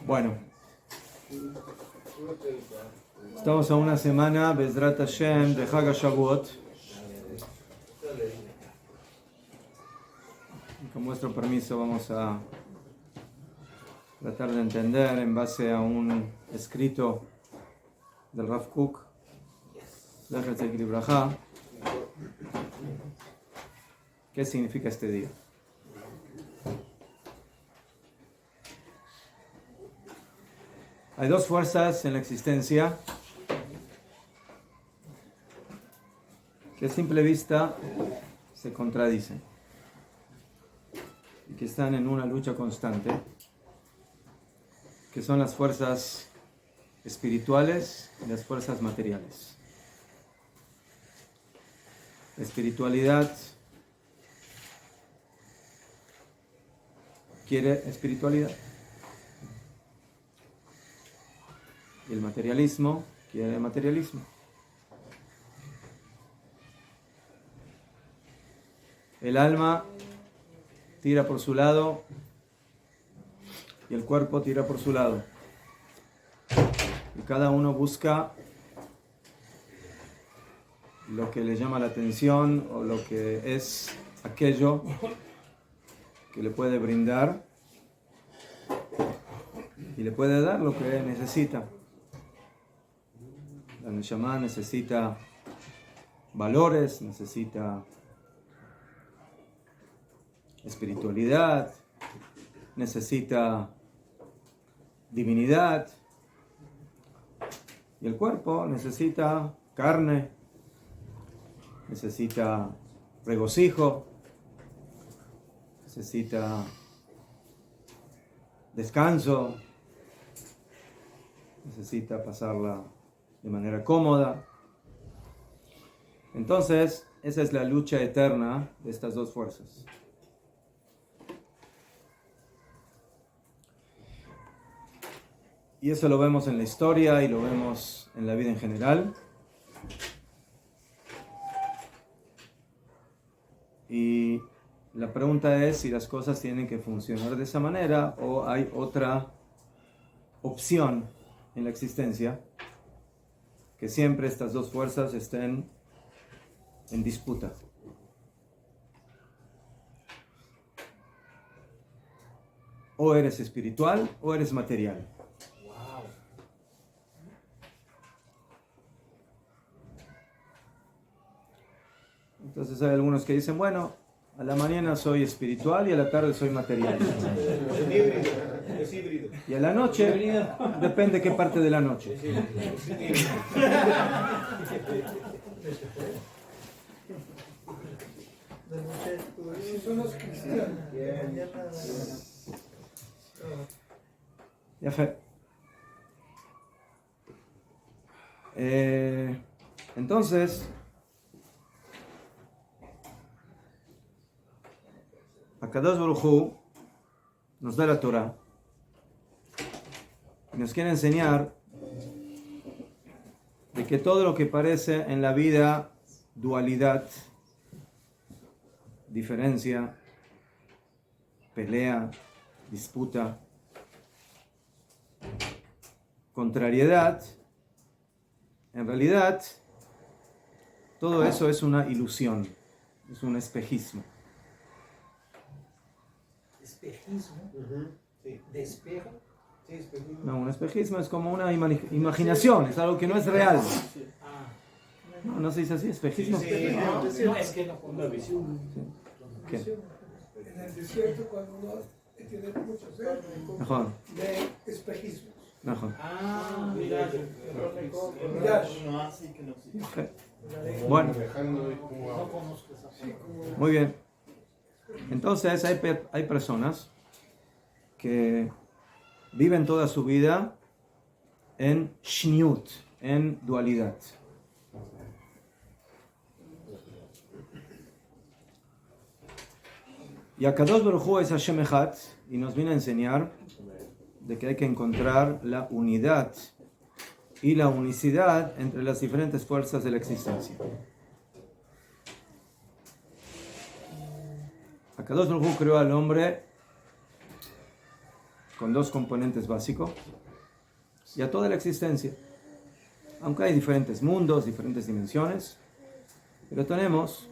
Bueno, estamos a una semana, Bezrat Hashem, de Hag HaShavuot. Y con vuestro permiso vamos a tratar de entender en base a un escrito del Rav Kook, Zecher Tzadik Libraja, qué significa este día. Hay dos fuerzas en la existencia que a simple vista se contradicen y que están en una lucha constante, que son las fuerzas espirituales y las fuerzas materiales. La espiritualidad quiere espiritualidad. Y el materialismo quiere materialismo. El alma tira por su lado y el cuerpo tira por su lado. Y cada uno busca lo que le llama la atención o lo que es aquello que le puede brindar y le puede dar lo que necesita. La Neshama necesita valores, necesita espiritualidad, necesita divinidad, y el cuerpo necesita carne, necesita regocijo, necesita descanso, necesita pasarla de manera cómoda. Entonces, esa es la lucha eterna de estas dos fuerzas. Y eso lo vemos en la historia y lo vemos en la vida en general. Y la pregunta es si las cosas tienen que funcionar de esa manera o hay otra opción en la existencia, que siempre estas dos fuerzas estén en disputa. O eres espiritual o eres material. Entonces hay algunos que dicen, bueno, a la mañana soy espiritual y a la tarde soy material. Es híbrido. Y a la noche, depende qué parte de la noche. Son los cristianos. Ya fe. Entonces, Akadosh Baruj Hu nos da la Torah y nos quiere enseñar de que todo lo que parece en la vida dualidad, diferencia, pelea, disputa, contrariedad, en realidad todo eso es una ilusión, es un espejismo. ¿Espejismo? Sí. ¿De espejo? Sí, espejismo. No, un espejismo es como una imaginación, es algo que no es real. Ah, No, no se dice así, espejismo. Sí, no, es que no Una visión. ¿Qué? En el desierto, cuando uno tiene mucho sed, Mejor, de espejismos. mejor. Ah, mira. Mirage. Bueno, No conozco esa Sí, como muy bien. Entonces hay personas que viven toda su vida en shniut, en dualidad. Y Akadosh Baruj Hu es Hashem Echad y nos viene a enseñar de que hay que encontrar la unidad y la unicidad entre las diferentes fuerzas de la existencia. Akadosh Baruj Hu creó al hombre con dos componentes básicos y a toda la existencia. Aunque hay diferentes mundos, diferentes dimensiones, pero tenemos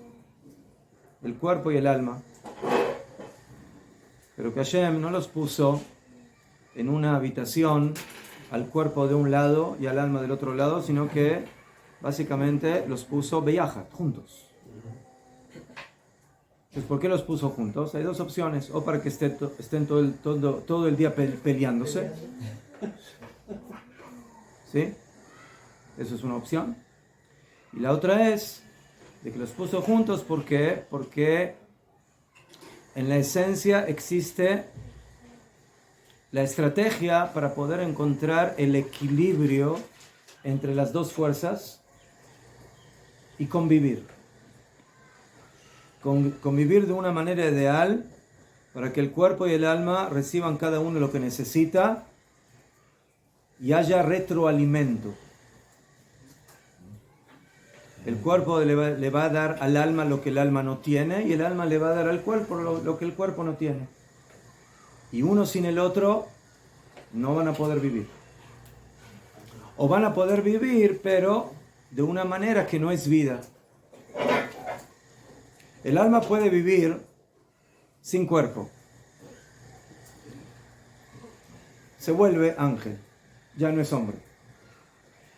el cuerpo y el alma. Pero que Hashem no los puso en una habitación al cuerpo de un lado y al alma del otro lado, sino que básicamente los puso beyajat, juntos. Entonces, ¿por qué los puso juntos? Hay dos opciones: o para que estén todo el día peleándose, ¿sí? Eso es una opción. Y la otra es de que los puso juntos porque en la esencia existe la estrategia para poder encontrar el equilibrio entre las dos fuerzas y convivir. Convivir de una manera ideal para que el cuerpo y el alma reciban cada uno lo que necesita y haya retroalimento. El cuerpo le va a dar al alma lo que el alma no tiene y el alma le va a dar al cuerpo lo que el cuerpo no tiene. Y uno sin el otro no van a poder vivir. O van a poder vivir, pero de una manera que no es vida. El alma puede vivir sin cuerpo. Se vuelve ángel, ya no es hombre.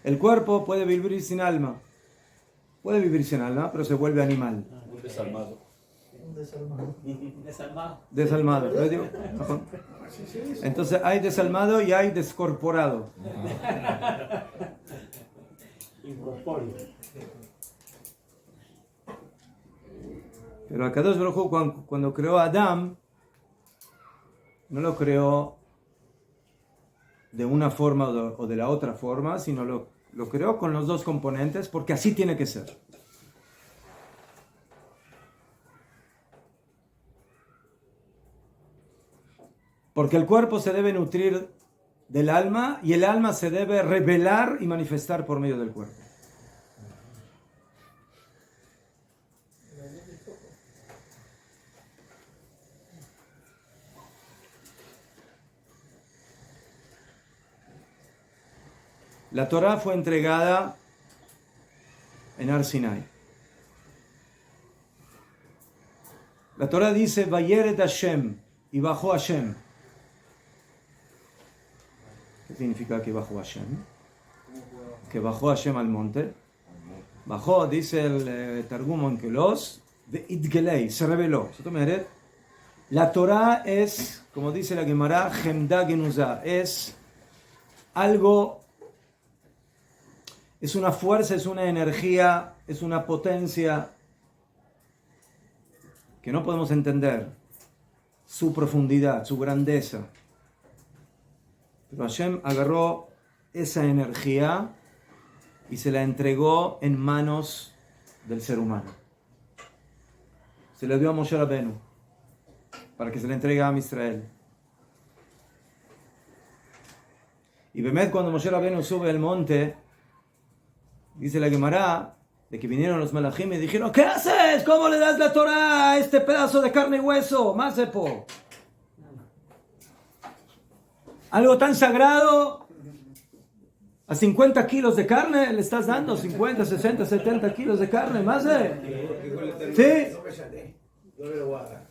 El cuerpo puede vivir sin alma. Puede vivir sin alma, pero se vuelve animal. Un desalmado. Desalmado. ¿Lo digo? Entonces hay desalmado y hay descorporado. Incorpóreo. Pero Akadosh Baruj Hu, cuando creó a Adán, no lo creó de una forma o de la otra forma, sino lo creó con los dos componentes, porque así tiene que ser. Porque el cuerpo se debe nutrir del alma y el alma se debe revelar y manifestar por medio del cuerpo. La Torá fue entregada en Har Sinai. La Torá dice, Vayeret Hashem, y bajó Hashem. ¿Qué significa que bajó Hashem? Que bajó Hashem al monte. Bajó, dice el Targum Onkelos, de Itgelei, se reveló. La Torá es, como dice la Gemara, Gemda Genuzah, es algo. Es una fuerza, es una energía, es una potencia que no podemos entender su profundidad, su grandeza. Pero Hashem agarró esa energía y se la entregó en manos del ser humano. Se la dio a Moshe Rabenu para que se la entregue a Israel. Y Bemet, cuando Moshe Rabenu sube al monte, dice la Gemara, de que vinieron los malajim y dijeron, ¿qué haces? ¿Cómo le das la Torah a este pedazo de carne y hueso? Masepo. Algo tan sagrado, a 50 kilos de carne le estás dando, 50, 60, 70 kilos de carne, más de. ¿Sí? Yo le voy a dar.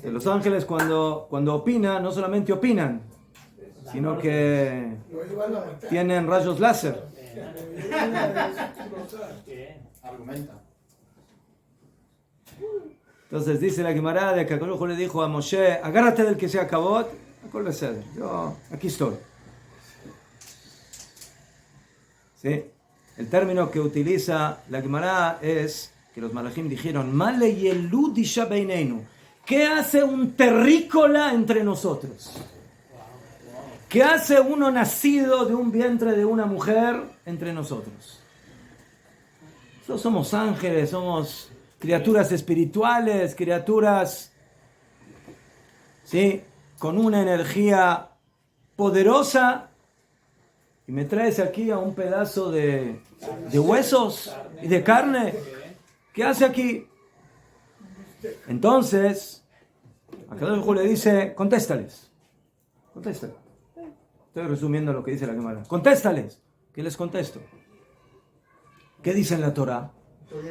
Los ángeles cuando opinan, no solamente opinan, sino que tienen rayos láser. Argumenta. Entonces dice la Gemara de que Akadosh le dijo a Moshe, agárrate del que se acabó, yo aquí estoy. ¿Sí? El término que utiliza la Gemara es que los malajim dijeron, Male yelud isha beineinu, ¿qué hace un terrícola entre nosotros? ¿Qué hace uno nacido de un vientre de una mujer entre nosotros? Nosotros somos ángeles, somos criaturas espirituales, criaturas, ¿sí?, con una energía poderosa, y me traes aquí a un pedazo de huesos y de carne. ¿Qué hace aquí? Entonces, Akadosh Baruj Hu le dice, contéstales. Contéstales. Estoy resumiendo lo que dice la Gemara. Contéstales. ¿Qué les contesto? ¿Qué dice en la Torah?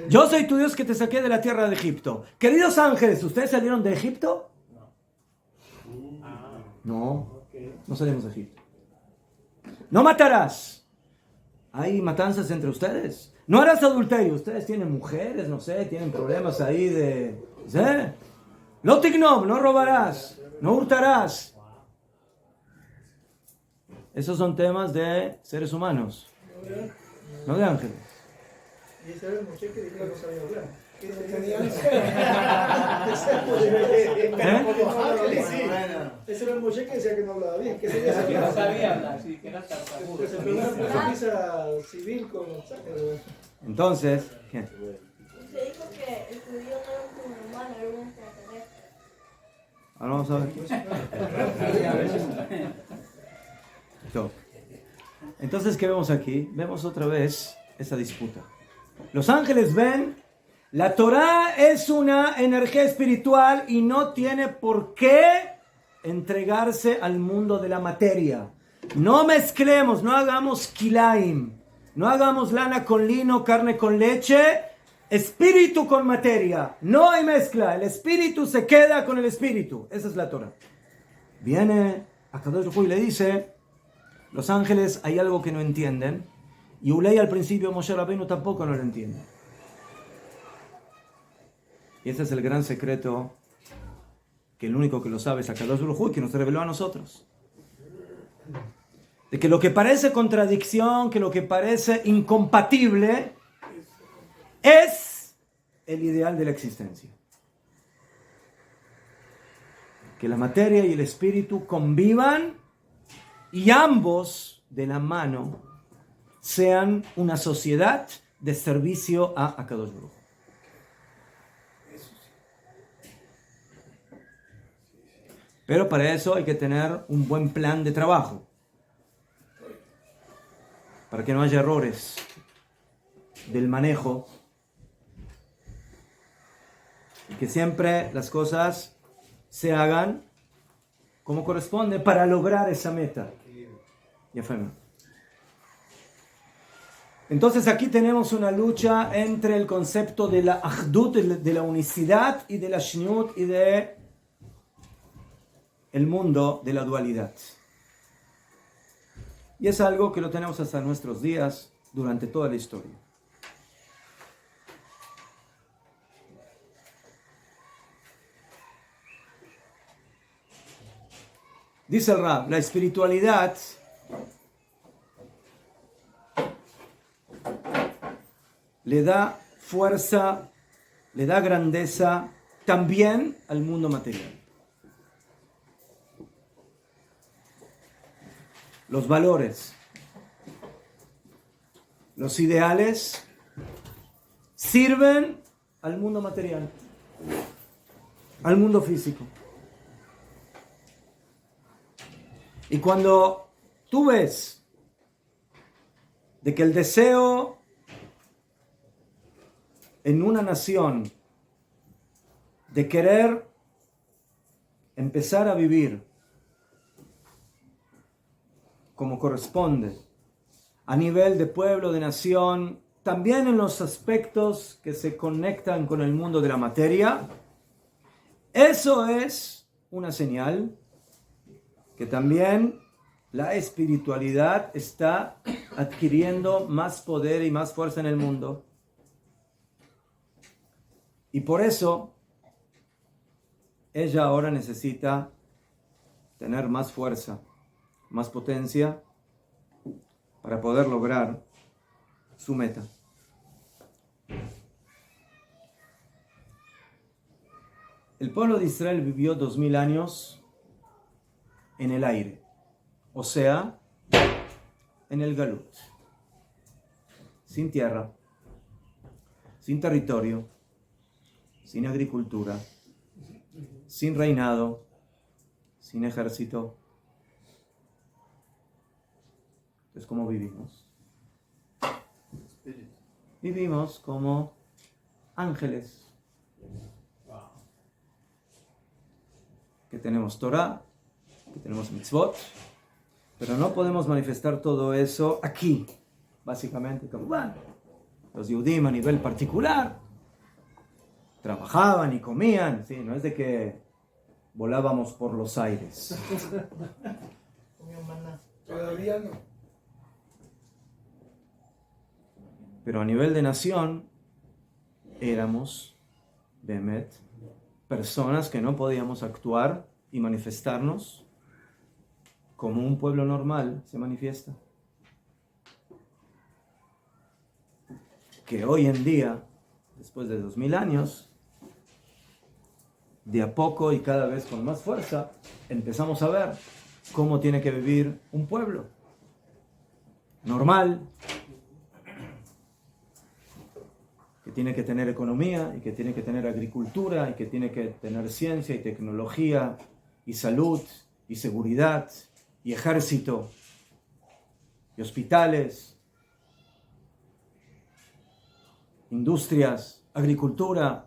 Yo soy tu Dios que te saqué de la tierra de Egipto. Queridos ángeles, ¿ustedes salieron de Egipto? No, no salimos de Egipto. No matarás. ¿Hay matanzas entre ustedes? No harás adulterio. Ustedes tienen mujeres, no sé, tienen problemas ahí de... ¿sí? Lo tignob, no robarás, no hurtarás. Esos son temas de seres humanos, no de ángeles. Y ese era el Moshe que dijo que no sabía hablar. Ese era el Moshe que decía que no hablaba bien. Que no sabía hablar, sí, que era tartamudo. Que se pegó una profetisa civil con Sácalo. Entonces, ¿qué? Usted dijo que el judío no era un humano, era un extraterrestre. Ahora vamos a ver. Entonces, ¿qué vemos aquí? Vemos otra vez esa disputa. Los ángeles ven, la Torah es una energía espiritual y no tiene por qué entregarse al mundo de la materia. No mezclemos, no hagamos kilaim, no hagamos lana con lino, carne con leche, espíritu con materia. No hay mezcla, el espíritu se queda con el espíritu. Esa es la Torah. Viene Akadosh Baruj Hu y le dice, los ángeles hay algo que no entienden. Y Ulay al principio, Moshe Rabbeinu tampoco no lo entiende. Y ese es el gran secreto, que el único que lo sabe es Akadosh Baruj Hu, que nos reveló a nosotros. De que lo que parece contradicción, que lo que parece incompatible, es el ideal de la existencia. Que la materia y el espíritu convivan y ambos de la mano sean una sociedad de servicio a Akadosh Baruj Hu. Pero para eso hay que tener un buen plan de trabajo, para que no haya errores del manejo y que siempre las cosas se hagan como corresponde para lograr esa meta. Ya fue. Entonces aquí tenemos una lucha entre el concepto de la Ahdut, de la unicidad, y de la Shnut y de el mundo de la dualidad. Y es algo que lo tenemos hasta nuestros días, durante toda la historia. Dice el Rab, la espiritualidad le da fuerza, le da grandeza también al mundo material. Los valores, los ideales sirven al mundo material, al mundo físico. Y cuando tú ves de que el deseo en una nación de querer empezar a vivir como corresponde, a nivel de pueblo, de nación, también en los aspectos que se conectan con el mundo de la materia, eso es una señal que también la espiritualidad está adquiriendo más poder y más fuerza en el mundo. Y por eso ella ahora necesita tener más fuerza, más potencia para poder lograr su meta. El pueblo de Israel vivió 2000 años en el aire, o sea, en el Galut, sin tierra, sin territorio, sin agricultura, sin reinado, sin ejército. Entonces, ¿cómo vivimos? Vivimos como ángeles. que tenemos Torah, que tenemos mitzvot, pero no podemos manifestar todo eso aquí, básicamente. Como, bueno, los Yehudim a nivel particular trabajaban y comían, ¿sí? No es de que volábamos por los aires. Todavía no. Pero a nivel de nación, éramos, Behemet, personas que no podíamos actuar y manifestarnos como un pueblo normal se manifiesta. Que hoy en día, después de 2000 años, de a poco y cada vez con más fuerza, empezamos a ver cómo tiene que vivir un pueblo normal, que tiene que tener economía y que tiene que tener agricultura y que tiene que tener ciencia y tecnología y salud y seguridad y ejército y hospitales, industrias, agricultura,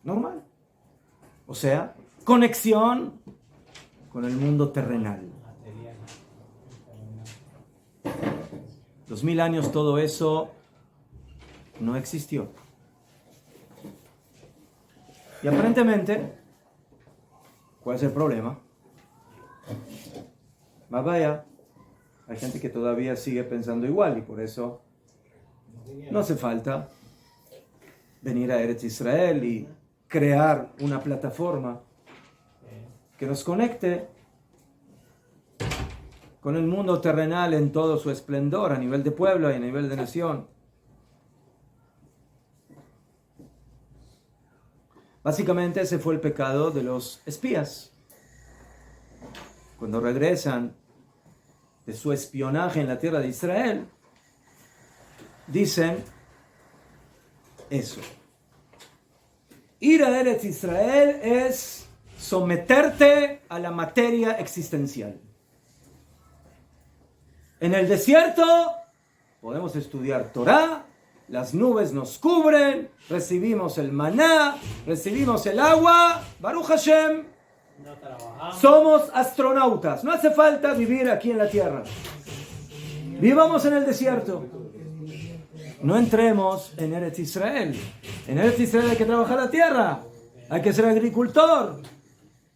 normal. O sea, conexión con el mundo terrenal. 2000 años todo eso no existió. Y aparentemente, ¿cuál es el problema? Más vaya, hay gente que todavía sigue pensando igual y por eso no hace falta venir a Eretz Israel y crear una plataforma que nos conecte con el mundo terrenal en todo su esplendor, a nivel de pueblo y a nivel de nación. Básicamente ese fue el pecado de los espías. Cuando regresan de su espionaje en la tierra de Israel, dicen eso. Ir a Eretz Israel es someterte a la materia existencial. En el desierto podemos estudiar Torah, las nubes nos cubren, recibimos el maná, recibimos el agua, Baruch Hashem, No trabajamos. somos astronautas, no hace falta vivir aquí en la tierra. Vivamos en el desierto. No entremos en Eretz Israel. En Eretz Israel hay que trabajar la tierra, hay que ser agricultor,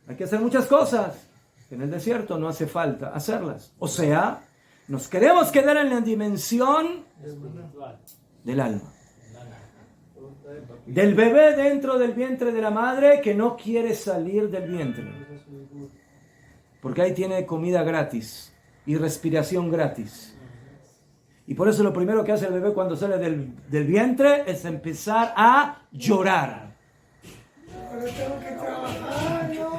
hay que hacer muchas cosas. En el desierto no hace falta hacerlas. O sea, nos queremos quedar en la dimensión del alma. Del bebé dentro del vientre de la madre que no quiere salir del vientre. Porque ahí tiene comida gratis y respiración gratis. Y por eso lo primero que hace el bebé cuando sale del vientre es empezar a llorar. Ahora tengo que trabajar, no.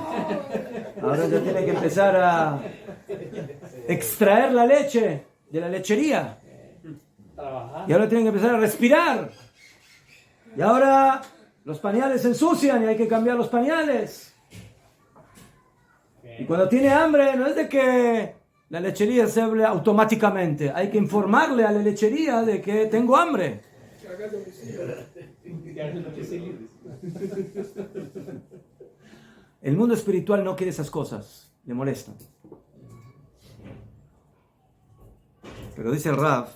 Ahora ya tiene que empezar a extraer la leche de la lechería. Trabajar. Y ahora tienen que empezar a respirar. Y ahora los pañales se ensucian y hay que cambiar los pañales. Y cuando tiene hambre, no es de que la lechería se hable automáticamente. Hay que informarle a la lechería de que tengo hambre. Que haga domicilio. El mundo espiritual no quiere esas cosas. Le molestan. Pero dice el Rav,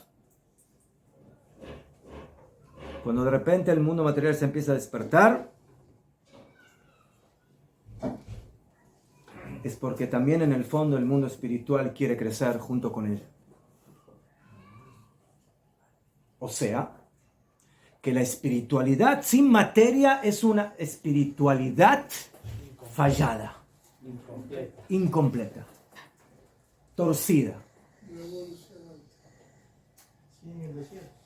cuando de repente el mundo material se empieza a despertar, es porque también en el fondo el mundo espiritual quiere crecer junto con él. O sea, que la espiritualidad sin materia es una espiritualidad fallada, incompleta, torcida.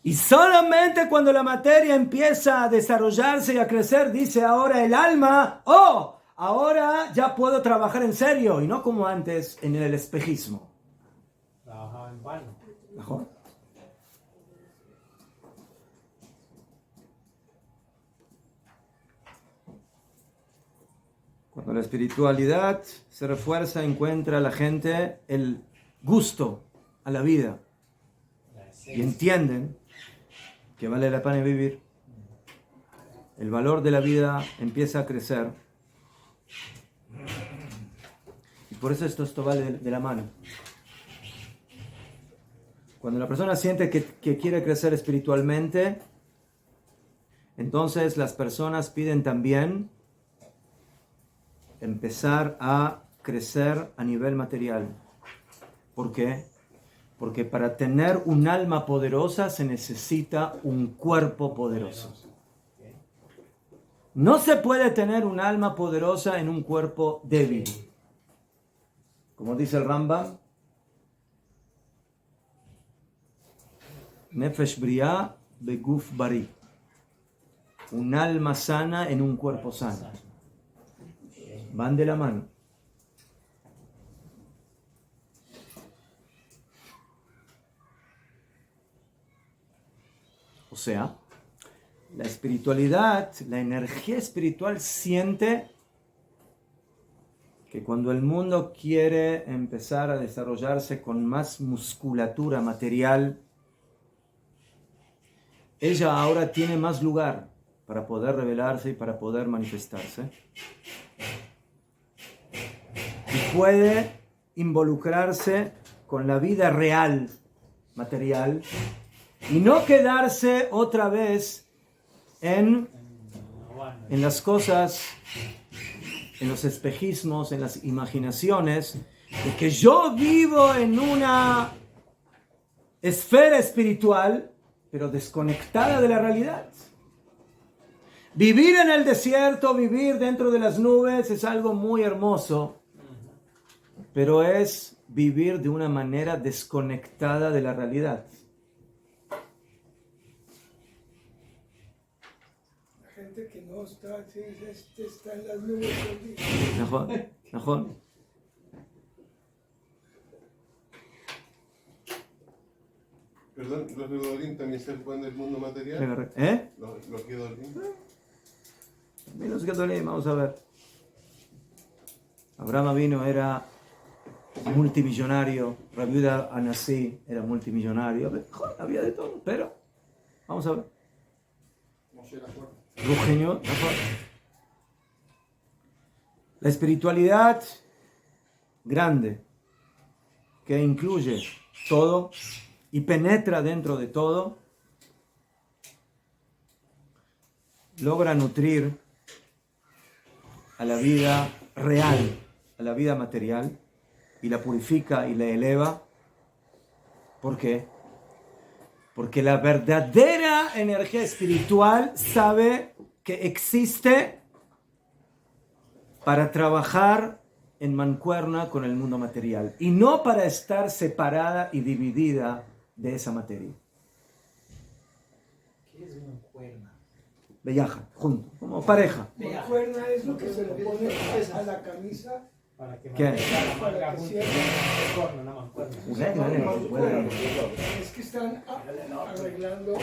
Y solamente cuando la materia empieza a desarrollarse y a crecer, dice ahora el alma, oh, ahora ya puedo trabajar en serio y no como antes en el espejismo. Trabajaba en vano. ¿Mejor? Cuando la espiritualidad se refuerza, encuentra a la gente el gusto a la vida y entienden que vale la pena vivir. El valor de la vida empieza a crecer Y por eso esto va de la mano. Cuando la persona siente que quiere crecer espiritualmente, entonces las personas piden también empezar a crecer a nivel material. ¿Por qué? Porque para tener un alma poderosa se necesita un cuerpo poderoso. No se puede tener un alma poderosa en un cuerpo débil. Como dice el Rambam, Nefesh Briah beguf bari. Un alma sana en un cuerpo sano. Van de la mano. O sea, la espiritualidad, la energía espiritual siente que cuando el mundo quiere empezar a desarrollarse con más musculatura material, ella ahora tiene más lugar para poder revelarse y para poder manifestarse. Y puede involucrarse con la vida real, material, y no quedarse otra vez en las cosas, en los espejismos, en las imaginaciones, de que yo vivo en una esfera espiritual, pero desconectada de la realidad. Vivir en el desierto, vivir dentro de las nubes es algo muy hermoso, pero es vivir de una manera desconectada de la realidad. La gente que no está, sí, está en las nubes. ¿No? Perdón, ¿los Gedolim también se pueden del mundo material? ¿Eh? ¿Los Gedolim? También los Gedolim, vamos a ver. Abraham Avinu era multimillonario, Rabbi Yehuda Anasí era multimillonario, había de todo, pero vamos a ver. Rugenio, la espiritualidad grande, que incluye todo y penetra dentro de todo, logra nutrir a la vida real, a la vida material, y la purifica y la eleva. ¿Por qué? Porque la verdadera energía espiritual sabe que existe para trabajar en mancuerna con el mundo material y no para estar separada y dividida de esa materia. ¿Qué es mancuerna? Viaja, junto, como pareja. Mancuerna es lo que se le pone a la camisa. Para que ¿Qué? mantenga la mancuerna, una mancuerna. Es que están arreglando.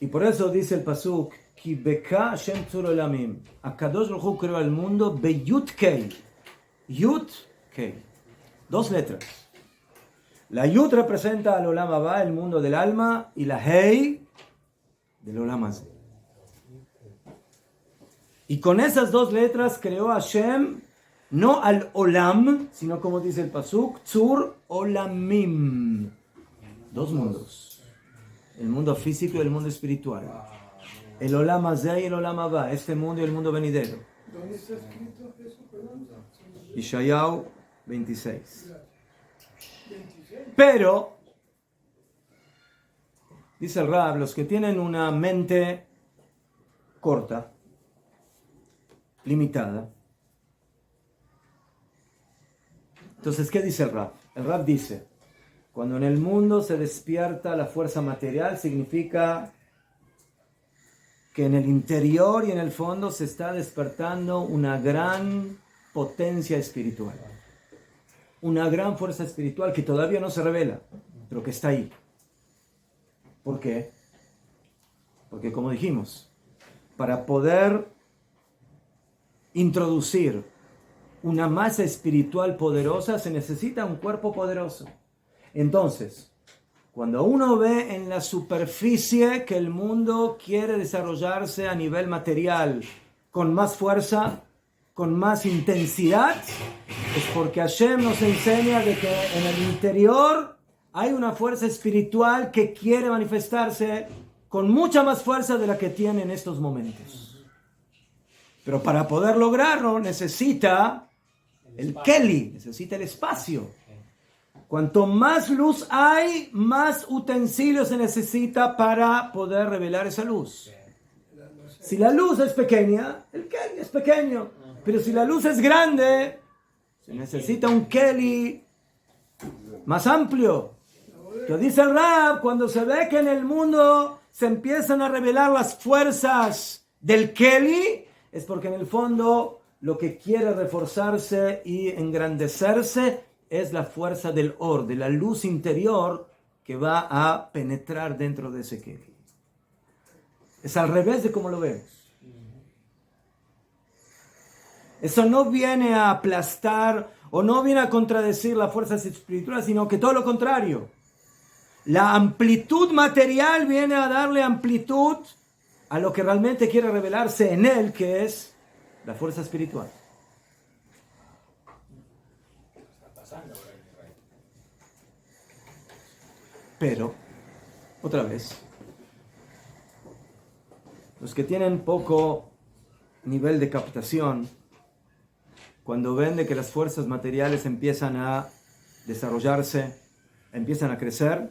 Y por eso dice el pasuk, Ki beka Hashem tzur olamim. Akadosh Baruj Hu creó el mundo beyut kei. Yut kei. 2 letras. La Yud representa al Olam Haba, el mundo del alma, y la Hei del Olam Hazé. Y con esas 2 letras creó Hashem no al Olam, sino como dice el pasuk, Tzur Olamim. 2 mundos. El mundo físico y el mundo espiritual. El Olam Hazé y el Olam Haba, este mundo y el mundo venidero. ¿Dónde está escrito eso, perdón? Ishayahu 26. Pero, dice el Rab, los que tienen una mente corta, limitada, entonces, ¿qué dice el Rab? El Rab dice, cuando en el mundo se despierta la fuerza material, significa que en el interior y en el fondo se está despertando una gran potencia espiritual. Una gran fuerza espiritual que todavía no se revela, pero que está ahí. ¿Por qué? Porque como dijimos, para poder introducir una masa espiritual poderosa se necesita un cuerpo poderoso. Entonces, cuando uno ve en la superficie que el mundo quiere desarrollarse a nivel material con más fuerza, con más intensidad, es porque Hashem nos enseña de que en el interior hay una fuerza espiritual que quiere manifestarse con mucha más fuerza de la que tiene en estos momentos. Pero para poder lograrlo necesita el Keli, necesita el espacio. Cuanto más luz hay, más utensilios se necesita para poder revelar esa luz. Si la luz es pequeña, el Keli es pequeño. Pero si la luz es grande, se necesita un Keli más amplio. Lo dice el Rab, cuando se ve que en el mundo se empiezan a revelar las fuerzas del Keli, es porque en el fondo lo que quiere reforzarse y engrandecerse es la fuerza del Or, de la luz interior que va a penetrar dentro de ese Keli. Es al revés de como lo vemos. Eso no viene a aplastar o no viene a contradecir las fuerzas espirituales, sino que todo lo contrario. La amplitud material viene a darle amplitud a lo que realmente quiere revelarse en él, que es la fuerza espiritual. Pero, otra vez, los que tienen poco nivel de captación, cuando ven de que las fuerzas materiales empiezan a desarrollarse, empiezan a crecer,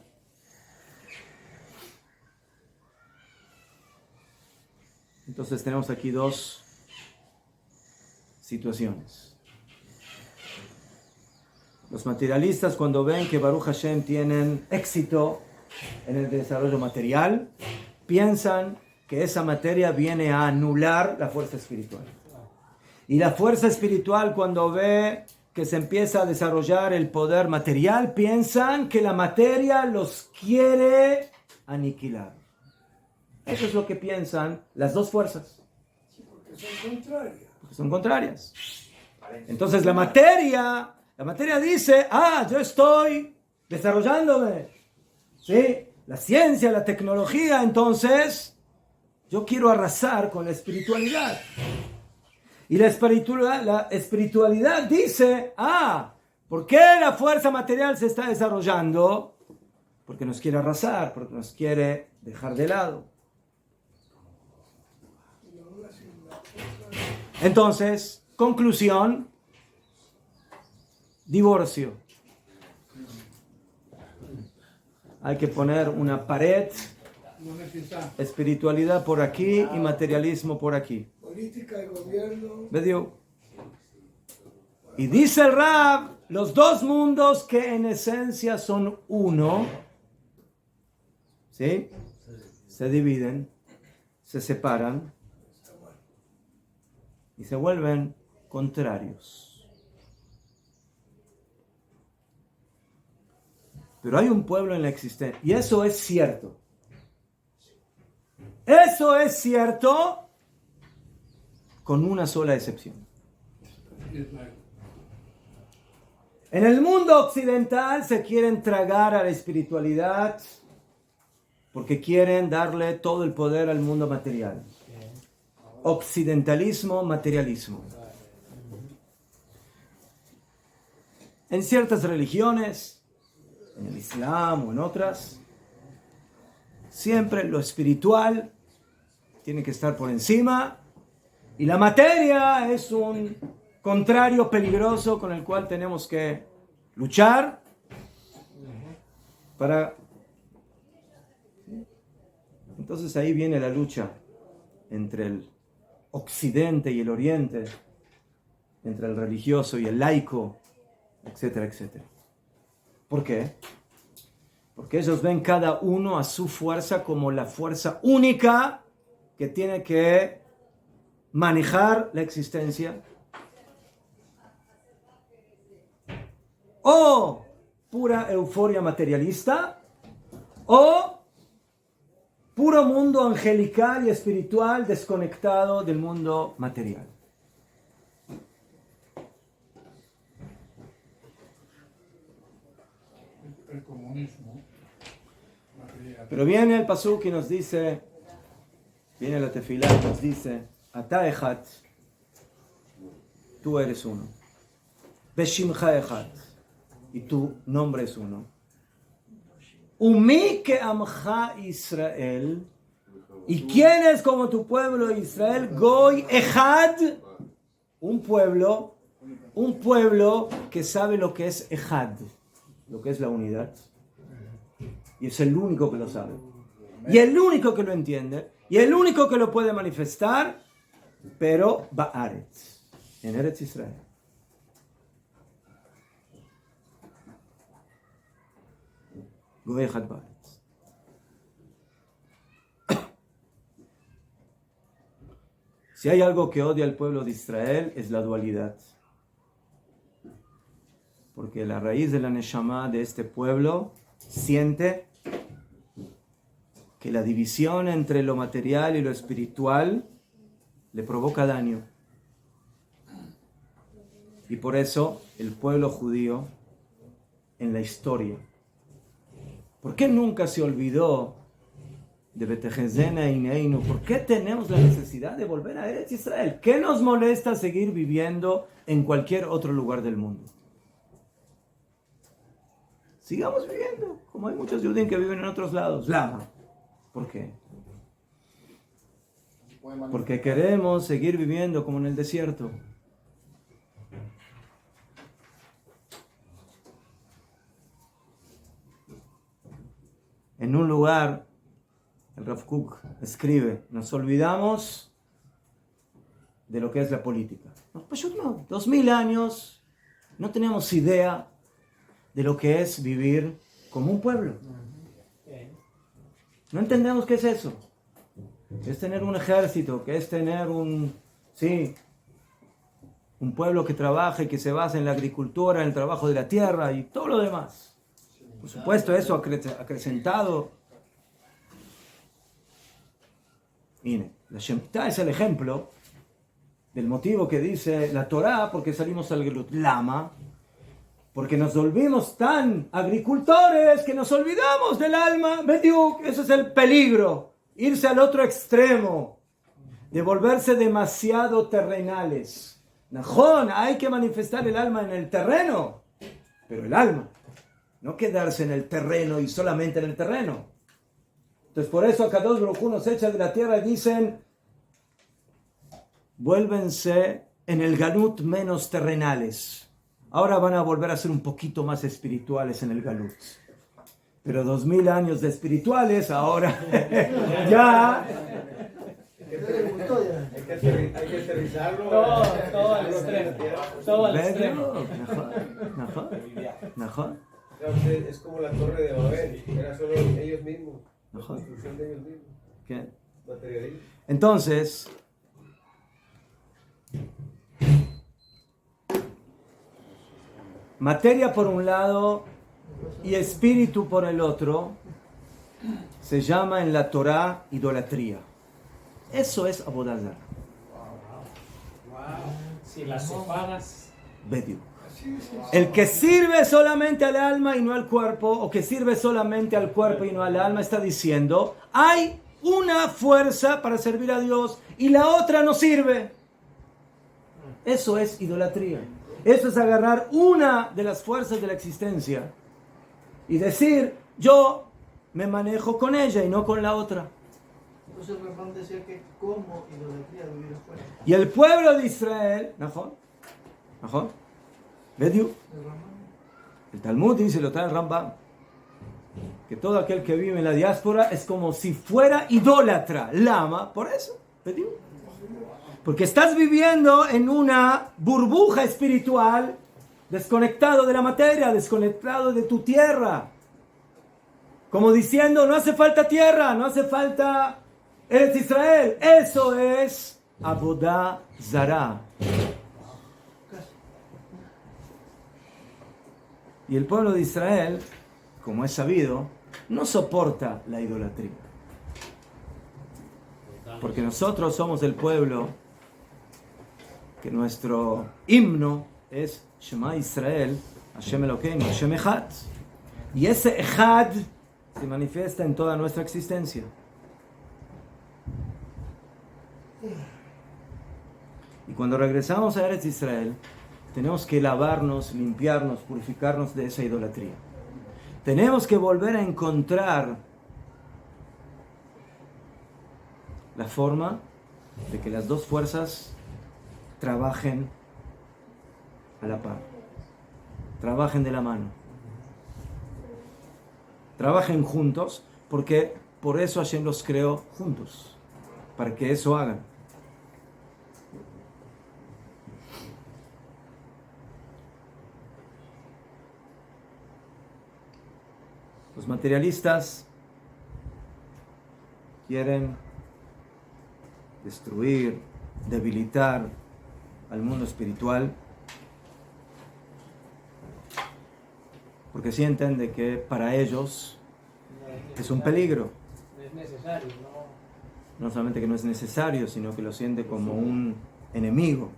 entonces tenemos aquí dos situaciones. Los materialistas, cuando ven que Baruch Hashem tienen éxito en el desarrollo material, piensan que esa materia viene a anular la fuerza espiritual. Y la fuerza espiritual, cuando ve que se empieza a desarrollar el poder material, piensan que la materia los quiere aniquilar. Eso es lo que piensan las dos fuerzas. Porque son contrarias. Porque son contrarias. Entonces la materia dice, yo estoy desarrollándome. ¿Sí? La ciencia, la tecnología, entonces yo quiero arrasar con la espiritualidad. Y la espiritualidad dice, ¿por qué la fuerza material se está desarrollando? Porque nos quiere arrasar, porque nos quiere dejar de lado. Entonces, conclusión, divorcio. Hay que poner una pared, espiritualidad por aquí y materialismo por aquí. Política y gobierno. ¿Ves? Y dice el Rab, los dos mundos que en esencia son uno, ¿sí? Se dividen, se separan y se vuelven contrarios. Pero hay un pueblo en la existencia, y eso es cierto. Eso es cierto, con una sola excepción. En el mundo occidental se quieren tragar a la espiritualidad porque quieren darle todo el poder al mundo material. Occidentalismo, materialismo. En ciertas religiones, en el Islam o en otras, siempre lo espiritual tiene que estar por encima y la materia es un contrario peligroso con el cual tenemos que luchar para... Entonces ahí viene la lucha entre el occidente y el oriente, entre el religioso y el laico, etcétera, etcétera. ¿Por qué? Porque ellos ven cada uno a su fuerza como la fuerza única que tiene que manejar la existencia. O pura euforia materialista, o puro mundo angelical y espiritual desconectado del mundo material. el comunismo material. Pero viene el pasuk y nos dice, viene la tefilá y nos dice, Ata echad, tú eres uno. Beshimcha echad, y tu nombre es uno. Umi que amcha Israel, ¿y quién es como tu pueblo Israel? Goy echad, un pueblo que sabe lo que es echad, lo que es la unidad. Y es el único que lo sabe. Y el único que lo entiende. Y el único que lo puede manifestar. Pero Ba'aretz, en Eretz Israel. Goy echad Ba'aretz. Si hay algo que odia al pueblo de Israel es la dualidad. Porque la raíz de la Neshama de este pueblo siente que la división entre lo material y lo espiritual le provoca daño. Y por eso el pueblo judío en la historia, ¿por qué nunca se olvidó de Betejezena y Neinu? ¿Por qué tenemos la necesidad de volver a Eretz Israel? ¿Qué nos molesta seguir viviendo en cualquier otro lugar del mundo? Sigamos viviendo, como hay muchos judíos que viven en otros lados. Lama. ¿Por qué? Porque queremos seguir viviendo como en el desierto. En un lugar, el Rav Kook escribe, nos olvidamos de lo que es la política. Pues no, 2000 años no teníamos idea de lo que es vivir como un pueblo. No entendemos qué es eso. Que es tener un ejército, que es tener un pueblo que trabaja y que se basa en la agricultura, en el trabajo de la tierra y todo lo demás. Por supuesto, eso acrecentado. Mire, la Shemtá es el ejemplo del motivo que dice la Torá, porque salimos al Gelut. Lama, porque nos volvimos tan agricultores que nos olvidamos del alma. Bediuk, eso es el peligro. Irse al otro extremo, de volverse demasiado terrenales. Najón, hay que manifestar el alma en el terreno, pero el alma, no quedarse en el terreno y solamente en el terreno. Entonces por eso Akadosh Baruj Hu nos echa de la tierra y dicen, vuélvense en el Galut menos terrenales. Ahora van a volver a ser un poquito más espirituales en el Galut. Pero 2000 años de espirituales, ahora ya. Hay que aterrizarlo. Todo al extremo. Todo al extremo. Es como la torre de Babel. Era solo ellos mismos. La construcción de ellos mismos. ¿Qué? Materialismo. Entonces, materia por un lado y espíritu por el otro, se llama en la Torá idolatría. Eso es Avodah Zarah. Si las separas. Bediuk. El que sirve solamente al alma y no al cuerpo, o que sirve solamente al cuerpo y no al alma, está diciendo, hay una fuerza para servir a Dios y la otra no sirve. Eso es idolatría. Eso es agarrar una de las fuerzas de la existencia y decir, yo me manejo con ella y no con la otra. Entonces Ramón decía que como idolatría vivir afuera. Y el pueblo de Israel, ¿Najón? Bediuk. El Talmud dice, lo trae el Rambam, que todo aquel que vive en la diáspora es como si fuera idólatra. Lama, por eso, Bediuk. Porque estás viviendo en una burbuja espiritual, desconectado de la materia, desconectado de tu tierra. Como diciendo, no hace falta tierra, no hace falta Eretz Israel. Eso es Avodah Zarah. Y el pueblo de Israel, como es sabido, no soporta la idolatría. Porque nosotros somos el pueblo que nuestro himno es Shema Israel, Hashem Elokeinu, Hashem Echad. Y ese Echad se manifiesta en toda nuestra existencia. Y cuando regresamos a Eretz Israel, tenemos que lavarnos, limpiarnos, purificarnos de esa idolatría. Tenemos que volver a encontrar la forma de que las dos fuerzas trabajen a la par, trabajen de la mano, trabajen juntos, porque por eso Hashem los creó juntos, para que eso hagan. Los materialistas quieren destruir, debilitar al mundo espiritual, porque sienten de que para ellos es un peligro. No es necesario, No solamente que no es necesario, sino que lo siente como un enemigo,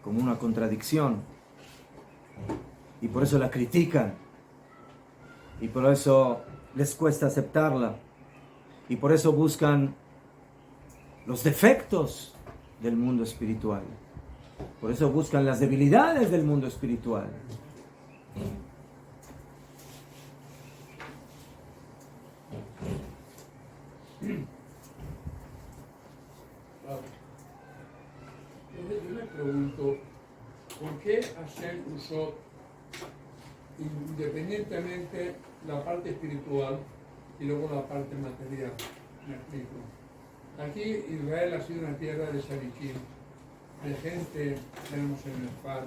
como una contradicción. Y por eso la critican. Y por eso les cuesta aceptarla. Y por eso buscan los defectos del mundo espiritual. Por eso buscan las debilidades del mundo espiritual. Entonces yo me pregunto, ¿por qué Hashem usó independientemente la parte espiritual y luego la parte material? Me explico. Aquí Israel ha sido una tierra de sadiquín, de gente, tenemos en el Far,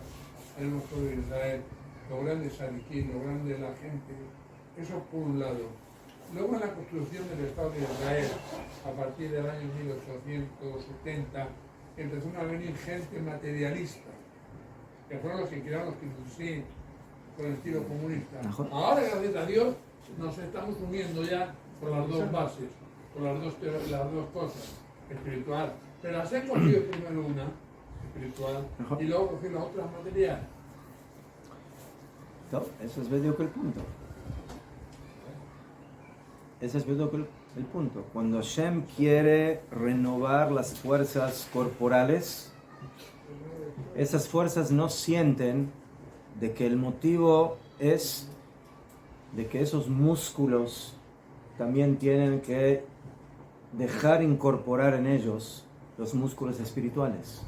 tenemos todo Israel, lo grande sadiquín, lo grande de la gente, eso por un lado. Luego en la construcción del Estado de Israel, a partir del año 1870, empezaron a venir gente materialista, que fueron los que crearon los Kibbutzim con el estilo comunista. Ahora, gracias a Dios, nos estamos uniendo ya por las dos bases, por las dos cosas, espiritual. Pero has cogido primero una, espiritual, y luego cogido la otra, material. Eso es medio que el punto. Ese es medio que el punto. Cuando Hashem quiere renovar las fuerzas corporales, esas fuerzas no sienten de que el motivo es de que esos músculos también tienen que dejar incorporar en ellos los músculos espirituales.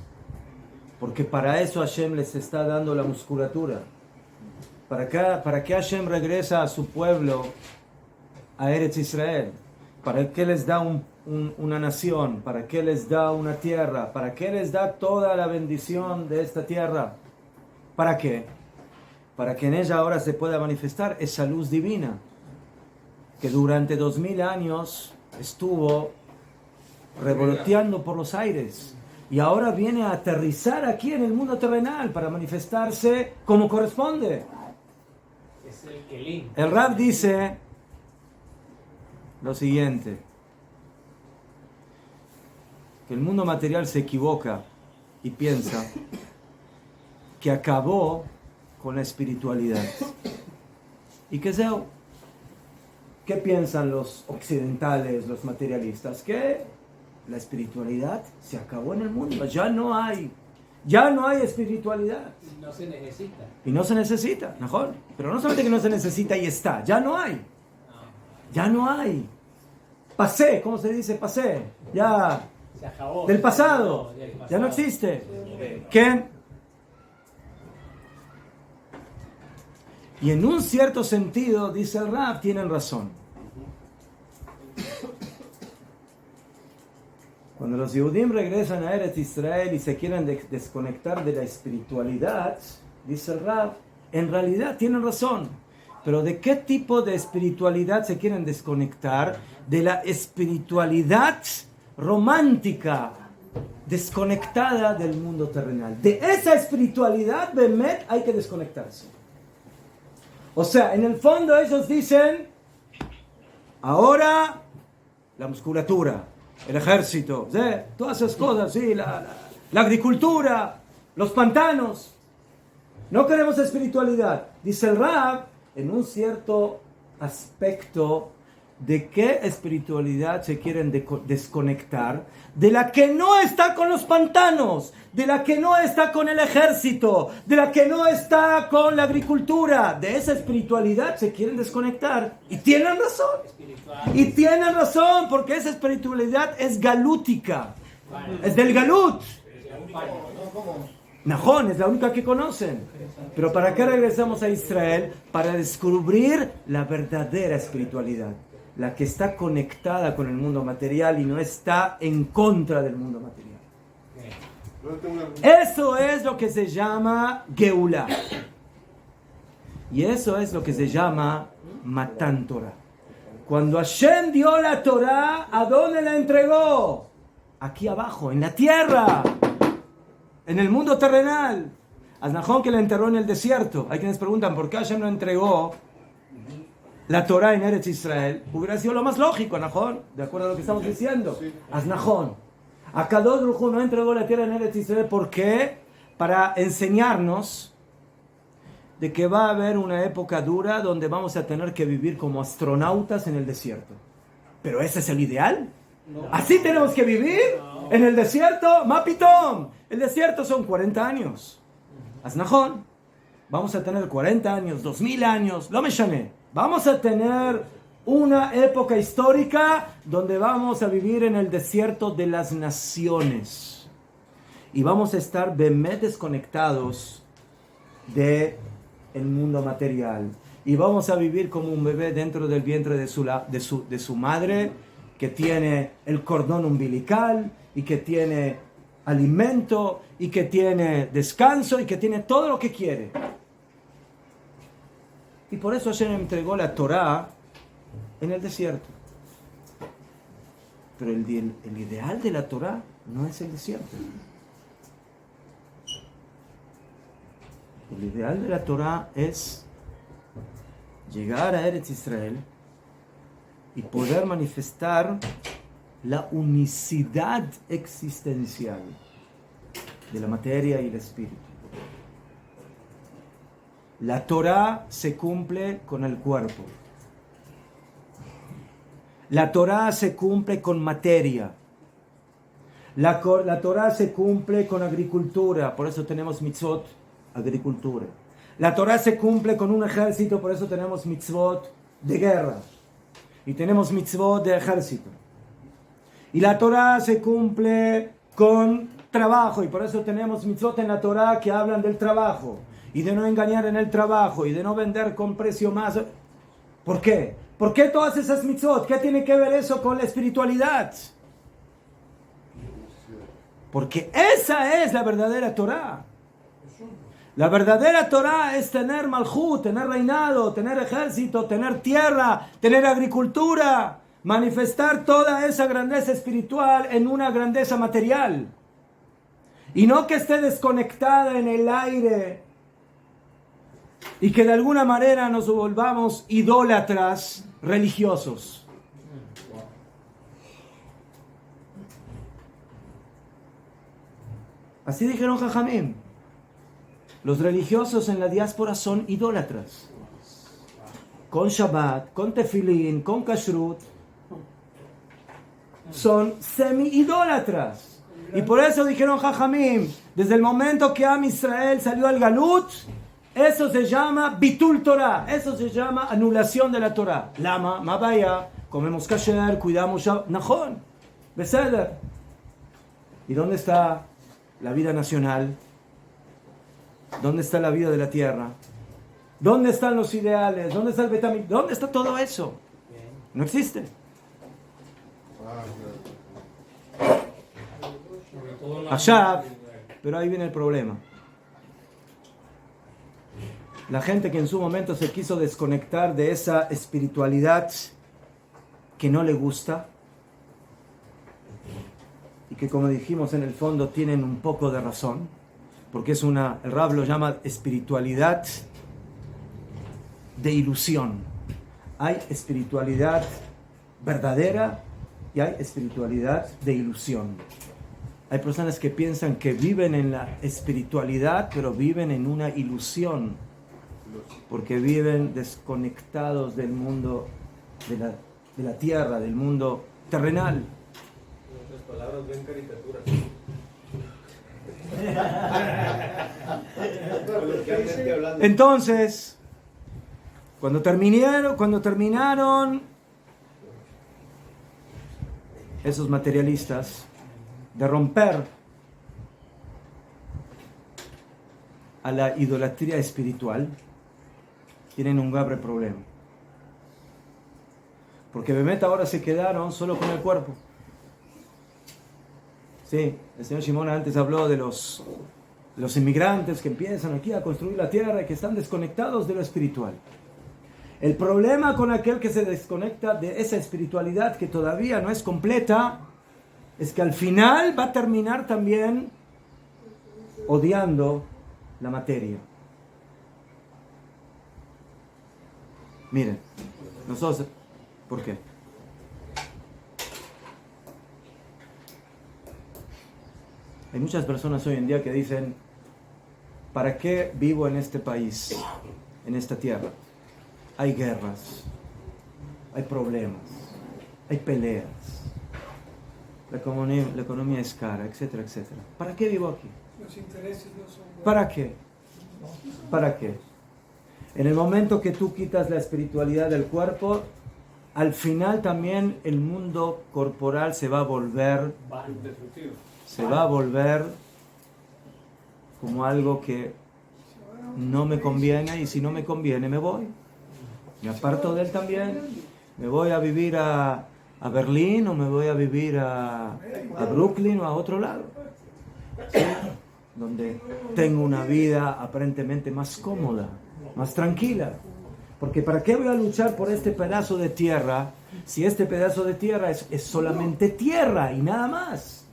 Porque para eso Hashem les está dando la musculatura. ¿Para qué Hashem regresa a su pueblo, a Eretz Israel? ¿Para qué les da una nación? ¿Para qué les da una tierra? ¿Para qué les da toda la bendición de esta tierra? ¿Para qué? Para que en ella ahora se pueda manifestar esa luz divina que durante 2000 años estuvo revoloteando por los aires y ahora viene a aterrizar aquí en el mundo terrenal para manifestarse como corresponde. Es el Kelim. El Rab dice lo siguiente, que el mundo material se equivoca y piensa que acabó con la espiritualidad. ¿Y qué es eso? ¿Qué piensan los occidentales, los materialistas? Que la espiritualidad se acabó en el mundo, ya no hay espiritualidad. No se necesita. Y no se necesita, mejor. Pero no solamente que no se necesita y está, ya no hay. Ya no hay. Pasé, ¿cómo se dice? Pasé. Ya. Se acabó. Del pasado. Ya no existe. ¿Qué? Y en un cierto sentido, dice el Rab, tienen razón. Cuando los Yehudim regresan a Eretz Israel y se quieren desconectar de la espiritualidad, dice el Rab, en realidad tienen razón. Pero ¿de qué tipo de espiritualidad se quieren desconectar? De la espiritualidad romántica, desconectada del mundo terrenal. De esa espiritualidad, Bemet, hay que desconectarse. O sea, en el fondo ellos dicen, ahora la musculatura, el ejército, ¿sí? Todas esas cosas, ¿sí? la agricultura, los pantanos. No queremos espiritualidad. Dice el Rab, en un cierto aspecto de qué espiritualidad se quieren desconectar, de la que no está con los pantanos, de la que no está con el ejército, de la que no está con la agricultura. De esa espiritualidad se quieren desconectar. Y tienen razón. Y tienen razón, porque esa espiritualidad es galútica. Es del galut. Najón, es la única que conocen. Pero ¿para qué regresamos a Israel? Para descubrir la verdadera espiritualidad. La que está conectada con el mundo material y no está en contra del mundo material. Eso es lo que se llama Geulá. Y eso es lo que se llama Matan Torah. Cuando Hashem dio la Torah, ¿a dónde la entregó? Aquí abajo, en la tierra, en el mundo terrenal. Aznajón que la enterró en el desierto. Hay quienes preguntan por qué Hashem no entregó la Torah en Eretz Israel. Hubiera sido lo más lógico, Aznajón, de acuerdo a lo que estamos diciendo. Aznajón, Akadosh Baruj Hu no entregó la tierra en Eretz Israel. ¿Por qué? Para enseñarnos de que va a haber una época dura donde vamos a tener que vivir como astronautas en el desierto. ¿Pero ese es el ideal? ¿Así tenemos que vivir? ¿En el desierto? ¡Mapitom! El desierto son 40 años. Aznajón, vamos a tener 40 años, 2000 años, lo me llané. Vamos a tener una época histórica donde vamos a vivir en el desierto de las naciones. Y vamos a estar desconectados del mundo material. Y vamos a vivir como un bebé dentro del vientre de su madre, que tiene el cordón umbilical, y que tiene alimento, y que tiene descanso, y que tiene todo lo que quiere. Y por eso Hashem entregó la Torah en el desierto. Pero el ideal de la Torah no es el desierto. El ideal de la Torah es llegar a Eretz Israel y poder manifestar la unicidad existencial de la materia y el espíritu. La Torah se cumple con el cuerpo. La Torah se cumple con materia. La Torah se cumple con agricultura, por eso tenemos mitzvot, agricultura. La Torah se cumple con un ejército, por eso tenemos mitzvot de guerra. Y tenemos mitzvot de ejército. Y la Torah se cumple con trabajo, y por eso tenemos mitzvot en la Torah que hablan del trabajo. Y de no engañar en el trabajo, y de no vender con precio más. ¿Por qué? ¿Por qué todas esas mitzvot? ¿Qué tiene que ver eso con la espiritualidad? Porque esa es la verdadera Torah. La verdadera Torah es tener malhut, tener reinado, tener ejército, tener tierra, tener agricultura, manifestar toda esa grandeza espiritual en una grandeza material. Y no que esté desconectada en el aire y que de alguna manera nos volvamos idólatras religiosos. Así dijeron Jajamim. Los religiosos en la diáspora son idólatras. Con Shabbat, con Tefilín, con Kashrut. Son semi-idólatras. Y por eso dijeron Jajamim, desde el momento que Am Israel salió al Galut, eso se llama Bitul Torah. Eso se llama anulación de la Torah. Lama, Mabaya, comemos kasher, cuidamos Shabbat. Najón, Beseder. ¿Y dónde está la vida nacional? ¿Dónde está la vida de la tierra? ¿Dónde están los ideales? ¿Dónde está el Betamik? ¿Dónde está todo eso? No existe. Allá, pero ahí viene el problema. La gente que en su momento se quiso desconectar de esa espiritualidad que no le gusta y que, como dijimos, en el fondo tienen un poco de razón, porque es el Rab lo llama espiritualidad de ilusión. Hay espiritualidad verdadera y hay espiritualidad de ilusión. Hay personas que piensan que viven en la espiritualidad, pero viven en una ilusión. Porque viven desconectados del mundo, de la tierra, del mundo terrenal. En otras palabras, ven caricaturas. Coloquialmente hablando. Entonces, cuando terminaron esos materialistas de romper a la idolatría espiritual, tienen un grave problema. Porque Bemet ahora se quedaron solo con el cuerpo. Sí, el señor Shimon antes habló de los inmigrantes que empiezan aquí a construir la tierra y que están desconectados de lo espiritual. El problema con aquel que se desconecta de esa espiritualidad que todavía no es completa es que al final va a terminar también odiando la materia. Miren, nosotros, ¿por qué? Hay muchas personas hoy en día que dicen, ¿para qué vivo en este país, en esta tierra? Hay guerras, hay problemas, hay peleas, la economía es cara, etcétera, etcétera. ¿Para qué vivo aquí? Los intereses no son buenos. ¿Para qué? ¿Para qué? En el momento que tú quitas la espiritualidad del cuerpo, al final también el mundo corporal se va a volver como algo que no me conviene, y si no me conviene me voy. Me aparto de él también. Me voy a vivir a Berlín, o me voy a vivir a Brooklyn o a otro lado, ¿sí? Donde tengo una vida aparentemente más cómoda, más tranquila. Porque ¿para qué voy a luchar por este pedazo de tierra si este pedazo de tierra es solamente tierra y nada más?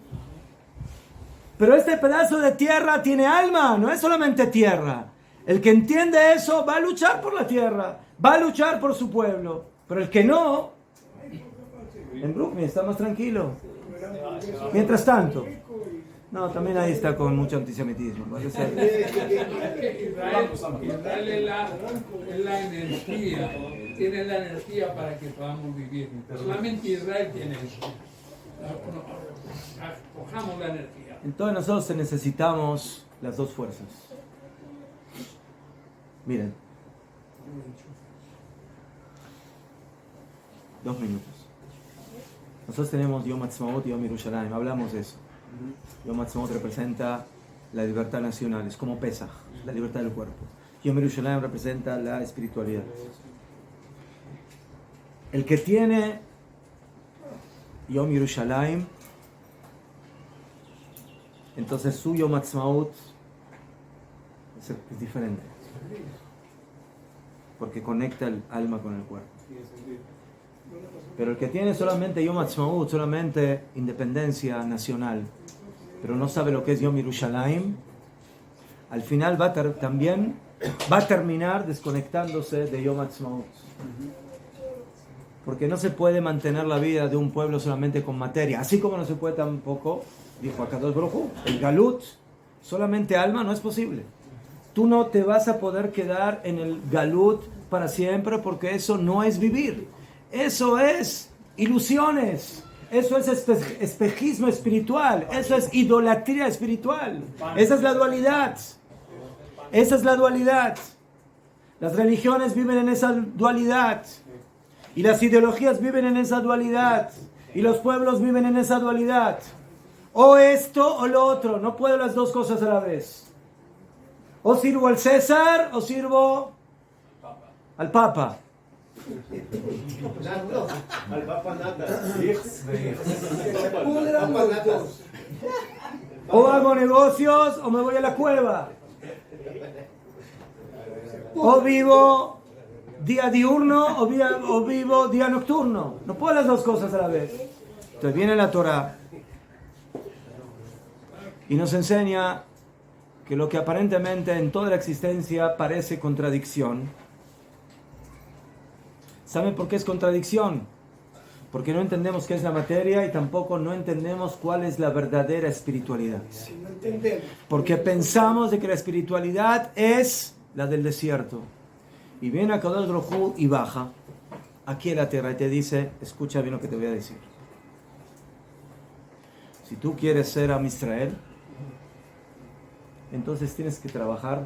Pero este pedazo de tierra tiene alma, no es solamente tierra. El que entiende eso va a luchar por la tierra, va a luchar por su pueblo. Pero el que no, en Brooklyn está más tranquilo. Mientras tanto, no, también ahí está con mucho antisemitismo. Israel es la energía, tiene la energía para que podamos vivir. Solamente Israel tiene eso. Cojamos la energía. Entonces nosotros necesitamos las dos fuerzas. Miren. 2 minutos. Nosotros tenemos Yom Ha'atzmaut y Yom Yerushalayim. Hablamos de eso. Yom Ha'atzmaut representa la libertad nacional. Es como Pesaj, la libertad del cuerpo. Yom Yerushalayim representa la espiritualidad. El que tiene Yom Yerushalayim, entonces su Yom Ha'atzmaut es diferente. Porque conecta el alma con el cuerpo. Pero el que tiene solamente Yom Ha'atzmaut, solamente independencia nacional, pero no sabe lo que es Yom Yerushalayim, al final también va a terminar desconectándose de Yom Ha'atzmaut. Porque no se puede mantener la vida de un pueblo solamente con materia, así como no se puede tampoco, dijo Akadosh Baruj Hu, el Galut, solamente alma, no es posible. Tú no te vas a poder quedar en el Galut para siempre, porque eso no es vivir. Eso es ilusiones. Eso es espejismo espiritual. Eso es idolatría espiritual. Esa es la dualidad. Esa es la dualidad. Las religiones viven en esa dualidad. Y las ideologías viven en esa dualidad. Y los pueblos viven en esa dualidad. O esto o lo otro. No puedo las dos cosas a la vez. O sirvo al César o sirvo al Papa. Al Papa Nata. O hago negocios o me voy a la cueva. O vivo día diurno o vivo día nocturno. No puedo las dos cosas a la vez. Entonces viene la Torah y nos enseña que lo que aparentemente en toda la existencia parece contradicción. ¿Saben por qué es contradicción? Porque no entendemos qué es la materia y tampoco no entendemos cuál es la verdadera espiritualidad. Si no entendemos. Porque pensamos de que la espiritualidad es la del desierto. Y viene a Kadosh Baruj Hu y baja aquí en la tierra y te dice, escucha bien lo que te voy a decir. Si tú quieres ser Am Israel, entonces tienes que trabajar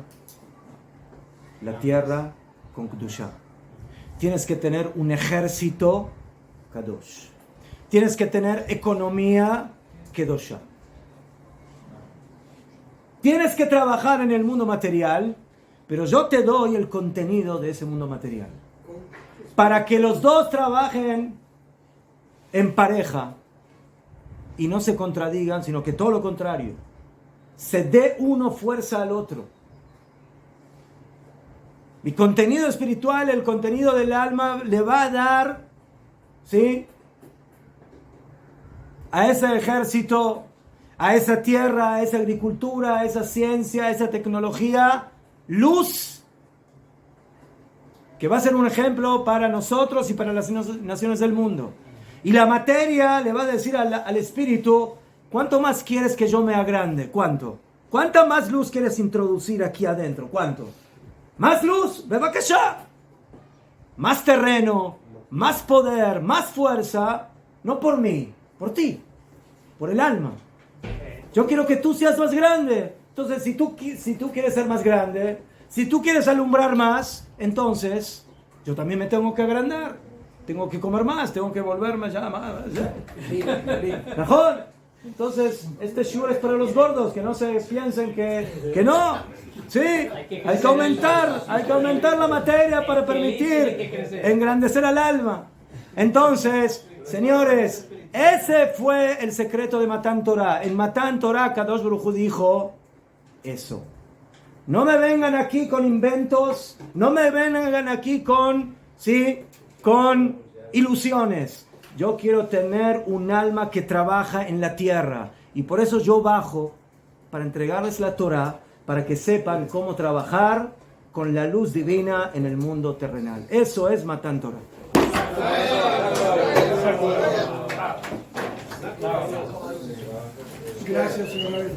la tierra con Kedushá. Tienes que tener un ejército Kadosh. Tienes que tener economía Kedosha. Tienes que trabajar en el mundo material, pero yo te doy el contenido de ese mundo material. Para que los dos trabajen en pareja y no se contradigan, sino que todo lo contrario. Se dé uno fuerza al otro. Mi contenido espiritual, el contenido del alma, le va a dar, ¿sí?, a ese ejército, a esa tierra, a esa agricultura, a esa ciencia, a esa tecnología, luz, que va a ser un ejemplo para nosotros y para las naciones del mundo. Y la materia le va a decir al espíritu, ¿cuánto más quieres que yo me agrande? ¿Cuánto? ¿Cuánta más luz quieres introducir aquí adentro? ¿Cuánto? ¿Más luz? ¡Bebakashá! Más terreno, más poder, más fuerza, no por mí, por ti, por el alma. Yo quiero que tú seas más grande. Entonces, si tú quieres ser más grande, si tú quieres alumbrar más, entonces yo también me tengo que agrandar. Tengo que comer más, tengo que volverme ya más. Mejor. Entonces, este shur es para los gordos, que no se piensen que no. Sí, hay que aumentar la materia para permitir engrandecer al alma. Entonces, señores, ese fue el secreto de Matan Torah. En Matan Torah, Kadosh Baruj Hu dijo eso. No me vengan aquí con inventos, no me vengan aquí con ilusiones. Yo quiero tener un alma que trabaja en la tierra. Y por eso yo bajo para entregarles la Torah, para que sepan cómo trabajar con la luz divina en el mundo terrenal. Eso es Matan Torah. Gracias, señor.